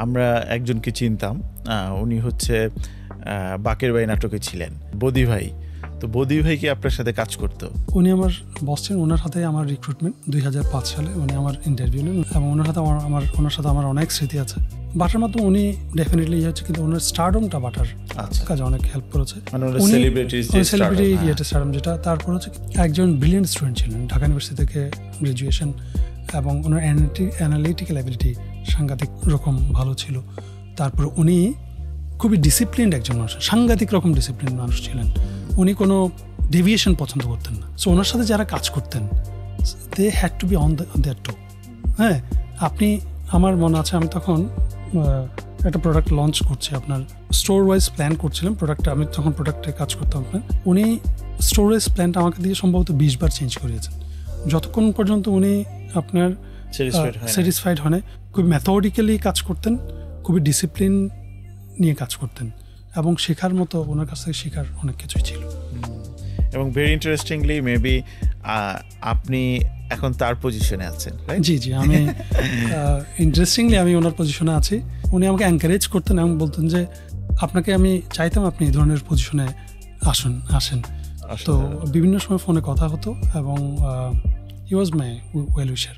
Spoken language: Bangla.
আমরা একজনকে চিনতাম, উনি হচ্ছে বাকের ভাই নাটকে ছিলেন, বদি ভাই। তো বদি ভাই কি আপনার সাথে কাজ করতো? উনি আমার বস ছিলেন, ওনার সাথে আমার রিক্রুটমেন্ট 2005 সালে উনি আমার ইন্টারভিউ নেন, এবং ওনার সাথে আমার অনেক স্মৃতি আছে। বাটার মাধ্যমে উনি ডেফিনেটলি হচ্ছে, কিন্তু ওনার স্টারডমটা বাটার কাজে অনেক হেল্প করেছে। সেলিব্রিটি স্টারডম যেটা, তারপর হচ্ছে একজন ব্রিলিয়েন্ট স্টুডেন্ট ছিলেন, ঢাকা ইউনিভার্সিটি থেকে গ্রাজুয়েশন, এবং ওনার অ্যানালিটিক্যাল অ্যাবিলিটি সাংঘাতিক রকম ভালো ছিল। তারপর উনি খুবই ডিসিপ্লিনড একজন মানুষ, সাংঘাতিক রকম ডিসিপ্লিন মানুষ ছিলেন। উনি কোনো ডেভিয়েশন পছন্দ করতেন না। সো ওনার সাথে যারা কাজ করতেন, they had to be on their toe. হ্যাঁ, আপনি, আমার মনে আছে আমি তখন একটা প্রোডাক্ট লঞ্চ করছি, আপনার স্টোর ওয়াইজ প্ল্যান করছিলাম প্রোডাক্টটা। আমি তখন প্রোডাক্টে কাজ করতাম আপনার। উনি স্টোর ওয়াইজ প্ল্যানটা আমাকে দিয়ে সম্ভবত 20 বার চেঞ্জ করিয়েছেন, যতক্ষণ পর্যন্ত উনি আপনার স্যাটিসফাইড হন। খুবই মেথডিক্যালি কাজ করতেন, খুবই ডিসিপ্লিন নিয়ে কাজ করতেন, এবং শেখার মতো ওনার কাছ থেকে শেখার অনেক কিছুই ছিল। এবং ভেরি ইন্টারেস্টিংলি মেবি আপনি এখন তার পজিশনে আছেন, রাইট? জি, আমি ইন্টারেস্টিংলি আমি ওনার পজিশনে আছি। উনি আমাকে এনকারেজ করতেন এবং বলতেন যে আপনাকে আমি চাইতাম আপনি এই ধরনের পজিশনে আসেন। তো বিভিন্ন সময় ফোনে কথা হতো, এবং হি ওয়াজ মাই ওয়েল উইশার।